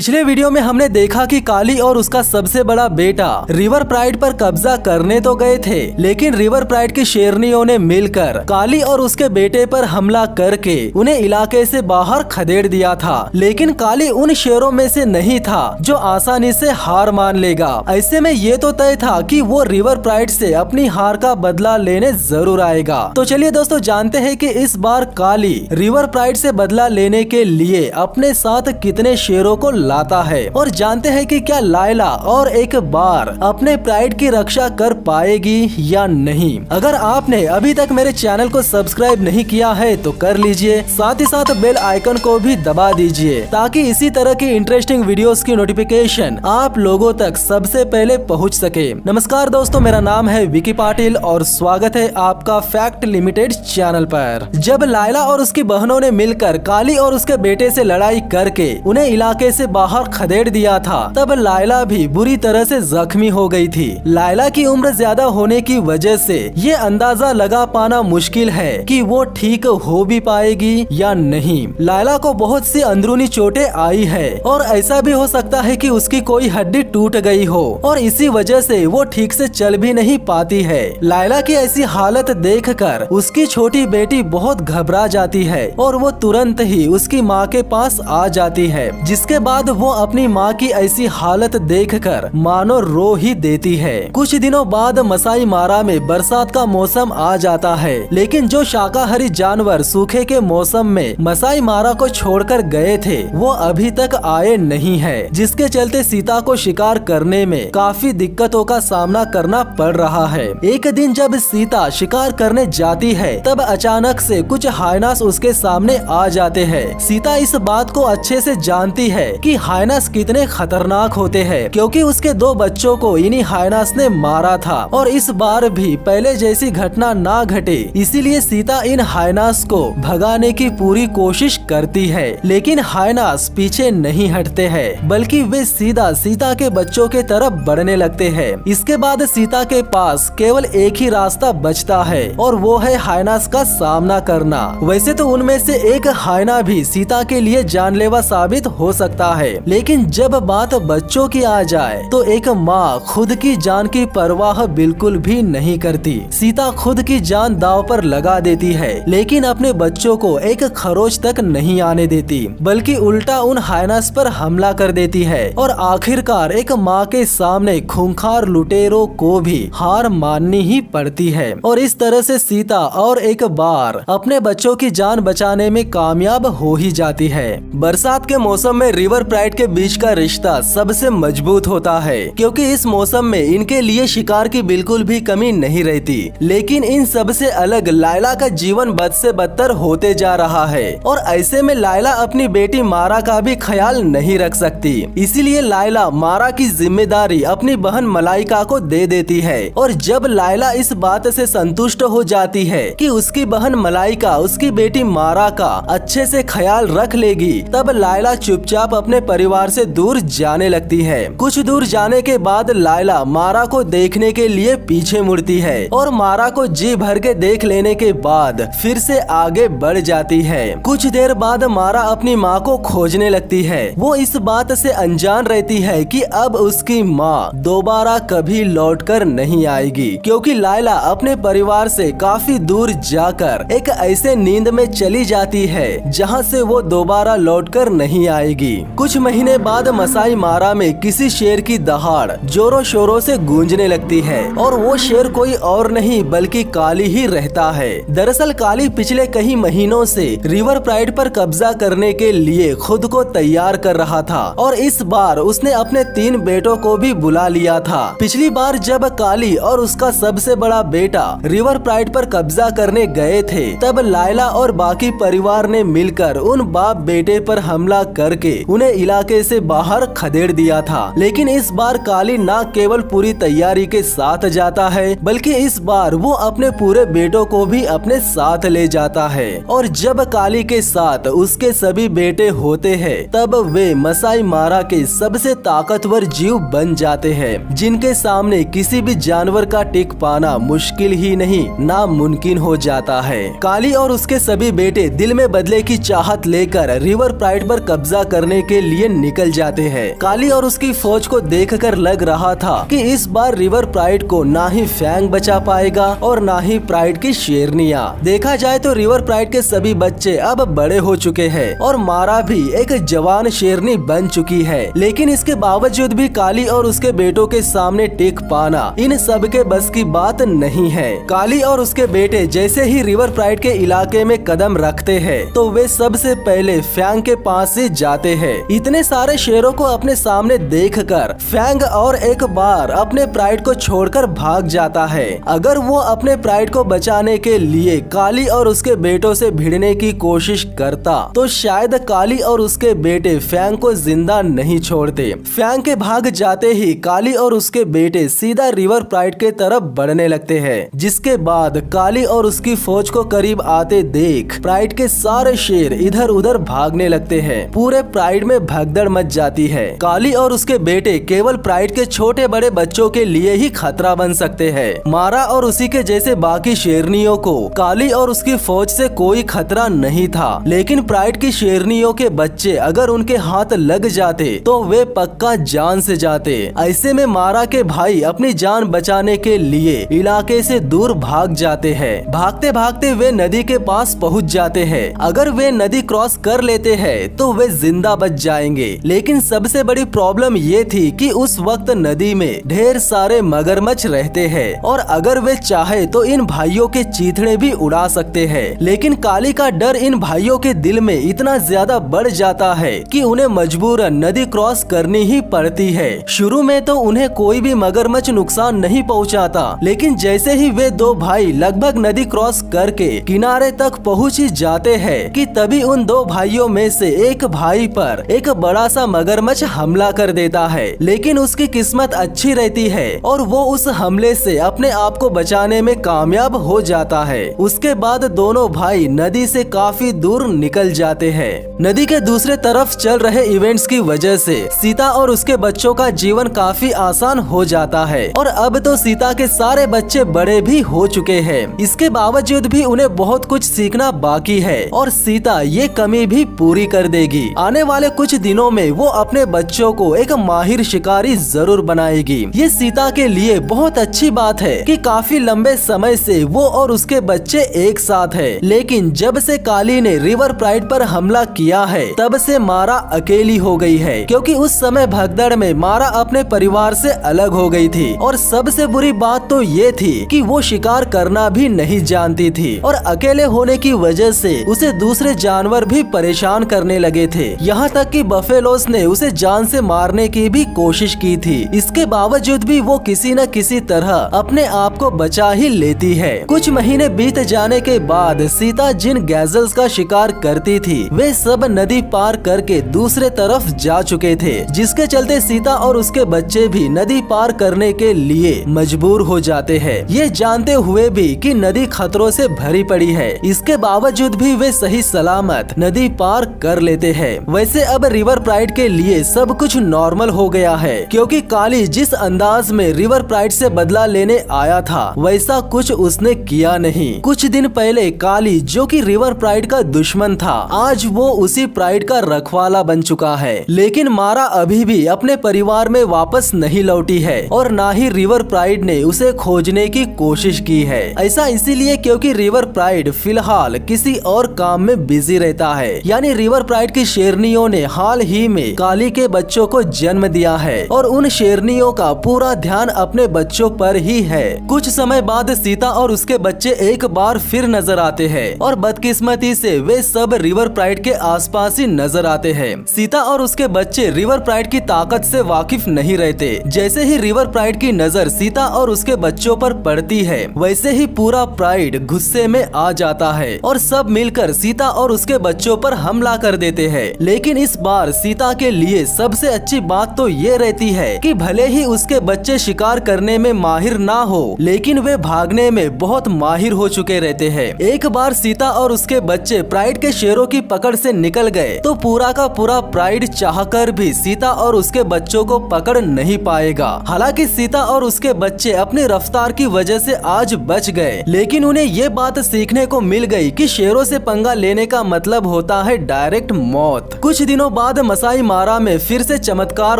पिछले वीडियो में हमने देखा कि काली और उसका सबसे बड़ा बेटा रिवर प्राइड पर कब्जा करने तो गए थे, लेकिन रिवर प्राइड की शेरनियों ने मिलकर काली और उसके बेटे पर हमला करके उन्हें इलाके से बाहर खदेड़ दिया था। लेकिन काली उन शेरों में से नहीं था जो आसानी से हार मान लेगा। ऐसे में ये तो तय था कि वो रिवर प्राइड से अपनी हार का बदला लेने जरूर आएगा। तो चलिए दोस्तों जानते हैं कि इस बार काली रिवर प्राइड से बदला लेने के लिए अपने साथ कितने शेरों को लाता है, और जानते हैं कि क्या लायला और एक बार अपने प्राइड की रक्षा कर पाएगी या नहीं। अगर आपने अभी तक मेरे चैनल को सब्सक्राइब नहीं किया है तो कर लीजिए, साथ ही साथ बेल आइकन को भी दबा दीजिए ताकि इसी तरह की इंटरेस्टिंग वीडियोस की नोटिफिकेशन आप लोगों तक सबसे पहले पहुंच सके। नमस्कार दोस्तों, मेरा नाम है विकी पाटिल और स्वागत है आपका फैक्ट लिमिटेड चैनल पर। जब लायला और उसकी बहनों ने मिलकर काली और उसके बेटे से लड़ाई करके उन्हें इलाके से बाहर खदेड़ दिया था, तब लायला भी बुरी तरह से जख्मी हो गई थी। लायला की उम्र ज्यादा होने की वजह से ये अंदाजा लगा पाना मुश्किल है कि वो ठीक हो भी पाएगी या नहीं। लायला को बहुत सी अंदरूनी चोटें आई है और ऐसा भी हो सकता है कि उसकी कोई हड्डी टूट गई हो और इसी वजह से वो ठीक से चल भी नहीं पाती है। लायला की ऐसी हालत देखकर उसकी छोटी बेटी बहुत घबरा जाती है और वो तुरंत ही उसकी माँ के पास आ जाती है, जिसके बाद वो अपनी माँ की ऐसी हालत देखकर मानो रो ही देती है। कुछ दिनों बाद मसाई मारा में बरसात का मौसम आ जाता है, लेकिन जो शाकाहारी जानवर सूखे के मौसम में मसाई मारा को छोड़कर गए थे वो अभी तक आए नहीं है, जिसके चलते सीता को शिकार करने में काफी दिक्कतों का सामना करना पड़ रहा है। एक दिन जब सीता शिकार करने जाती है तब अचानक से कुछ हाइनास उसके सामने आ जाते हैं। सीता इस बात को अच्छे से जानती है कि हाइनास कितने खतरनाक होते हैं, क्योंकि उसके 2 बच्चों को इन्हीं हाइनास ने मारा था और इस बार भी पहले जैसी घटना ना घटे, इसीलिए सीता इन हाइनास को भगाने की पूरी कोशिश करती है। लेकिन हाइनास पीछे नहीं हटते हैं, बल्कि वे सीधा सीता के बच्चों के तरफ बढ़ने लगते हैं। इसके बाद सीता के पास केवल एक ही रास्ता बचता है और वो है हाइनास का सामना करना। वैसे तो उनमें से एक हाइना भी सीता के लिए जानलेवा साबित हो सकता है, लेकिन जब बात बच्चों की आ जाए तो एक माँ खुद की जान की परवाह बिल्कुल भी नहीं करती। सीता खुद की जान दांव पर लगा देती है, लेकिन अपने बच्चों को एक खरोच तक नहीं आने देती, बल्कि उल्टा उन हाइनास पर हमला कर देती है और आखिरकार एक माँ के सामने खूंखार लुटेरों को भी हार माननी ही पड़ती है। और इस तरह से सीता और एक बार अपने बच्चों की जान बचाने में कामयाब हो ही जाती है। बरसात के मौसम में रिवर प्राइड के बीच का रिश्ता सबसे मजबूत होता है, क्योंकि इस मौसम में इनके लिए शिकार की बिल्कुल भी कमी नहीं रहती। लेकिन इन सब से अलग लायला का जीवन बद से बदतर होते जा रहा है और ऐसे में लायला अपनी बेटी मारा का भी ख्याल नहीं रख सकती। इसीलिए लायला मारा की जिम्मेदारी अपनी बहन मलाइका को दे देती है और जब लायला इस बात से संतुष्ट हो जाती है कि उसकी बहन मलाइका उसकी बेटी मारा का अच्छे से ख्याल रख लेगी, तब लायला चुपचाप अपने परिवार से दूर जाने लगती है। कुछ दूर जाने के बाद लायला मारा को देखने के लिए पीछे मुड़ती है और मारा को जी भर के देख लेने के बाद फिर से आगे बढ़ जाती है। कुछ देर बाद मारा अपनी माँ को खोजने लगती है। वो इस बात से अनजान रहती है कि अब उसकी माँ दोबारा कभी लौटकर नहीं आएगी, क्योंकि लायला अपने परिवार से काफी दूर जाकर एक ऐसे नींद में चली जाती है जहाँ से वो दोबारा लौटकर नहीं आएगी। कुछ महीने बाद मसाई मारा में किसी शेर की दहाड़ जोरों शोरों से गूंजने लगती है और वो शेर कोई और नहीं बल्कि काली ही रहता है। दरअसल काली पिछले कई महीनों से रिवर प्राइड पर कब्जा करने के लिए खुद को तैयार कर रहा था और इस बार उसने अपने 3 बेटों को भी बुला लिया था। पिछली बार जब काली और उसका सबसे बड़ा बेटा रिवर प्राइड पर कब्जा करने गए थे तब लायला और बाकी परिवार ने मिलकर उन बाप बेटे पर हमला करके उन्हें इलाके से बाहर खदेड़ दिया था। लेकिन इस बार काली न केवल पूरी तैयारी के साथ जाता है, बल्कि इस बार वो अपने पूरे बेटों को भी अपने साथ ले जाता है और जब काली के साथ उसके सभी बेटे होते हैं तब वे मसाई मारा के सबसे ताकतवर जीव बन जाते हैं, जिनके सामने किसी भी जानवर का टिक पाना मुश्किल ही नहीं नामुमकिन हो जाता है। काली और उसके सभी बेटे दिल में बदले की चाहत लेकर रिवर प्राइड पर कब्जा करने के लिए निकल जाते हैं। काली और उसकी फौज को देखकर लग रहा था कि इस बार रिवर प्राइड को ना ही फैंग बचा पाएगा और ना ही प्राइड की शेरनियां। देखा जाए तो रिवर प्राइड के सभी बच्चे अब बड़े हो चुके हैं और मारा भी एक जवान शेरनी बन चुकी है, लेकिन इसके बावजूद भी काली और उसके बेटों के सामने टिक पाना इन सब के बस की बात नहीं है। काली और उसके बेटे जैसे ही रिवर प्राइड के इलाके में कदम रखते हैं तो वे सबसे पहले फैंग के पास से जाते हैं। इतने सारे शेरों को अपने सामने देखकर फैंग और एक बार अपने प्राइड को छोड़कर भाग जाता है। अगर वो अपने प्राइड को बचाने के लिए काली और उसके बेटों से भिड़ने की कोशिश करता तो शायद काली और उसके बेटे फैंग को जिंदा नहीं छोड़ते। फैंग के भाग जाते ही काली और उसके बेटे सीधा रिवर प्राइड के तरफ बढ़ने लगते हैं, जिसके बाद काली और उसकी फौज को करीब आते देख प्राइड के सारे शेर इधर उधर भागने लगते हैं। पूरे प्राइड में भगदड़ मच जाती है। काली और उसके बेटे केवल प्राइड के छोटे बड़े बच्चों के लिए ही खतरा बन सकते हैं। मारा और उसी के जैसे बाकी शेरनियों को काली और उसकी फौज से कोई खतरा नहीं था, लेकिन प्राइड की शेरनियों के बच्चे अगर उनके हाथ लग जाते तो वे पक्का जान से जाते। ऐसे में मारा के भाई अपनी जान बचाने के लिए इलाके से दूर भाग जाते हैं। भागते भागते वे नदी के पास पहुंच जाते हैं। अगर वे नदी क्रॉस कर लेते हैं तो वे जिंदा बच जाएंगे, लेकिन सबसे बड़ी प्रॉब्लम ये थी कि उस वक्त नदी में ढेर सारे मगरमच्छ रहते हैं और अगर वे चाहे तो इन भाइयों के चीथड़े भी उड़ा सकते हैं। लेकिन काली का डर इन भाइयों के दिल में इतना ज्यादा बढ़ जाता है कि उन्हें मजबूरन नदी क्रॉस करनी ही पड़ती है। शुरू में तो उन्हें कोई भी मगरमच्छ नुकसान नहीं पहुंचाता, लेकिन जैसे ही वे दो भाई लगभग नदी क्रॉस करके किनारे तक पहुंच ही जाते हैं कि तभी उन दो भाइयों में से एक भाई पर एक बड़ा सा मगरमच्छ हमला कर देता है। लेकिन उसकी किस्मत अच्छी रहती है और वो उस हमले से अपने आप को बचाने में कामयाब हो जाता है। उसके बाद दोनों भाई नदी से काफी दूर निकल जाते हैं। नदी के दूसरे तरफ चल रहे इवेंट्स की वजह से सीता और उसके बच्चों का जीवन काफी आसान हो जाता है और अब तो सीता के सारे बच्चे बड़े भी हो चुके हैं। इसके बावजूद भी उन्हें बहुत कुछ सीखना बाकी है और सीता ये कमी भी पूरी कर देगी। आने वाले कुछ दिनों में वो अपने बच्चों को एक माहिर शिकारी जरूर बनाएगी। ये सीता के लिए बहुत अच्छी बात है कि काफी लंबे समय से वो और उसके बच्चे एक साथ है, लेकिन जब से काली ने रिवर प्राइड पर हमला किया है तब से मारा अकेली हो गई है, क्योंकि उस समय भगदड़ में मारा अपने परिवार से अलग हो गई थी और सबसे बुरी बात तो ये थी कि वो शिकार करना भी नहीं जानती थी और अकेले होने की वजह से उसे दूसरे जानवर भी परेशान करने लगे थे। यहाँ तक कि बफेलोस ने उसे जान से मारने की भी कोशिश की थी। इसके बावजूद भी वो किसी न किसी तरह अपने आप को बचा ही लेती है। कुछ महीने बीत जाने के बाद सीता जिन गैजल्स का शिकार करती थी वे सब नदी पार करके दूसरे तरफ जा चुके थे, जिसके चलते सीता और उसके बच्चे भी नदी पार करने के लिए मजबूर हो जाते हैं। ये जानते हुए भी कि नदी खतरों से भरी पड़ी है, इसके बावजूद भी वे सही सलामत नदी पार कर लेते हैं। वैसे अब रिवर प्राइड के लिए सब कुछ नॉर्मल हो गया है, क्योंकि काली जिस अंदाज में रिवर प्राइड से बदला लेने आया था वैसा कुछ उसने किया नहीं। कुछ दिन पहले काली, जो कि रिवर प्राइड का दुश्मन था, आज वो उसी प्राइड का रखवाला बन चुका है। लेकिन मारा अभी भी अपने परिवार में वापस नहीं लौटी है और ना ही रिवर प्राइड ने उसे खोजने की कोशिश की है। ऐसा इसीलिए क्योंकि रिवर प्राइड फिलहाल किसी और काम में बिजी रहता है। यानी रिवर प्राइड की शेरनियों ने हाल ही में काली के बच्चों को जन्म दिया है और उन शेरनियों का पूरा ध्यान अपने बच्चों पर ही है। कुछ समय बाद सीता और उसके बच्चे एक बार फिर नजर आते हैं और बदकिस्मती से वे सब रिवर प्राइड के आसपास ही नजर आते हैं। सीता और उसके बच्चे रिवर प्राइड की ताकत से वाकिफ नहीं रहते। जैसे ही रिवर प्राइड की नजर सीता और उसके बच्चों पर पड़ती है वैसे ही पूरा प्राइड गुस्से में आ जाता है और सब मिलकर सीता और उसके बच्चों पर हमला कर देते हैं। लेकिन इस बार सीता के लिए सबसे अच्छी बात तो ये रहती है कि भले ही उसके बच्चे शिकार करने में माहिर ना हो, लेकिन वे भागने में बहुत माहिर हो चुके रहते हैं। एक बार सीता और उसके बच्चे प्राइड के शेरों की पकड़ से निकल गए तो पूरा का पूरा प्राइड चाहकर भी सीता और उसके बच्चों को पकड़ नहीं पाएगा। हालांकि सीता और उसके बच्चे अपनी रफ्तार की वजह से आज बच गए, लेकिन उन्हें ये बात सीखने को मिल गई कि शेरों से पंगा लेने का मतलब होता है डायरेक्ट मौत। कुछ दिनों दिनों बाद मसाई मारा में फिर से चमत्कार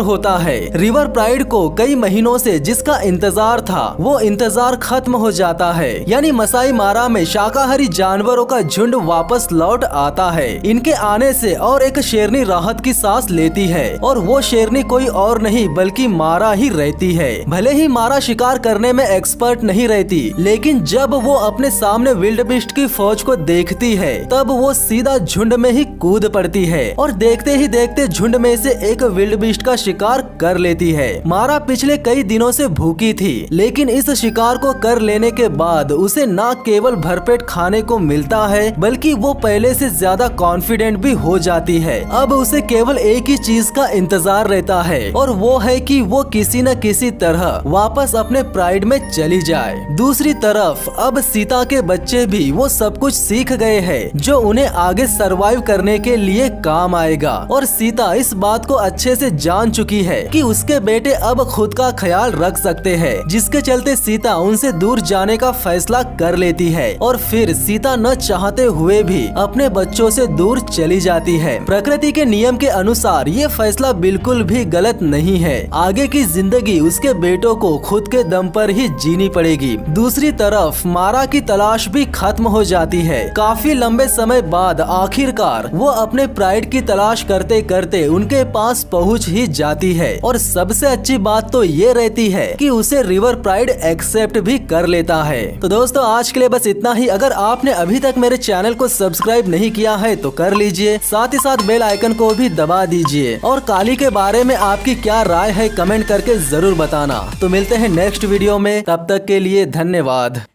होता है। रिवर प्राइड को कई महीनों से जिसका इंतजार था वो इंतजार खत्म हो जाता है, यानी मसाई मारा में शाकाहारी जानवरों का झुंड वापस लौट आता है। इनके आने से और एक शेरनी राहत की सांस लेती है और वो शेरनी कोई और नहीं बल्कि मारा ही रहती है। भले ही मारा शिकार करने में एक्सपर्ट नहीं रहती, लेकिन जब वो अपने सामने विल्डबिस्ट की फौज को देखती है तब वो सीधा झुंड में ही कूद पड़ती है और देखते ही देखते झुंड में से एक विल्डबिस्ट का शिकार कर लेती है। मारा पिछले कई दिनों से भूखी थी, लेकिन इस शिकार को कर लेने के बाद उसे न केवल भरपेट खाने को मिलता है बल्कि वो पहले से ज्यादा कॉन्फिडेंट भी हो जाती है। अब उसे केवल एक ही चीज का इंतजार रहता है और वो है कि वो किसी न किसी तरह वापस अपने प्राइड में चली जाए। दूसरी तरफ अब सीता के बच्चे भी वो सब कुछ सीख गए हैं जो उन्हें आगे सरवाइव करने के लिए काम आएगा और सीता इस बात को अच्छे से जान चुकी है कि उसके बेटे अब खुद का ख्याल रख सकते हैं, जिसके चलते सीता उनसे दूर जाने का फैसला कर लेती है और फिर सीता न चाहते हुए भी अपने बच्चों से दूर चली जाती है। प्रकृति के नियम के अनुसार ये फैसला बिल्कुल भी गलत नहीं है। आगे की जिंदगी उसके बेटों को खुद के दम पर ही जीनी पड़ेगी। दूसरी तरफ मारा की तलाश भी खत्म हो जाती है। काफी लंबे समय बाद आखिरकार वो अपने प्राइड की तलाश करते करते उनके पास पहुंच ही जाती है और सबसे अच्छी बात तो ये रहती है कि उसे रिवर प्राइड एक्सेप्ट भी कर लेता है। तो दोस्तों आज के लिए बस इतना ही। अगर आपने अभी तक मेरे चैनल को सब्सक्राइब नहीं किया है तो कर लीजिए, साथ ही साथ बेल आइकन को भी दबा दीजिए और काली के बारे में आपकी क्या राय है कमेंट करके जरूर बताना। तो मिलते हैं नेक्स्ट वीडियो में, तब तक के लिए धन्यवाद।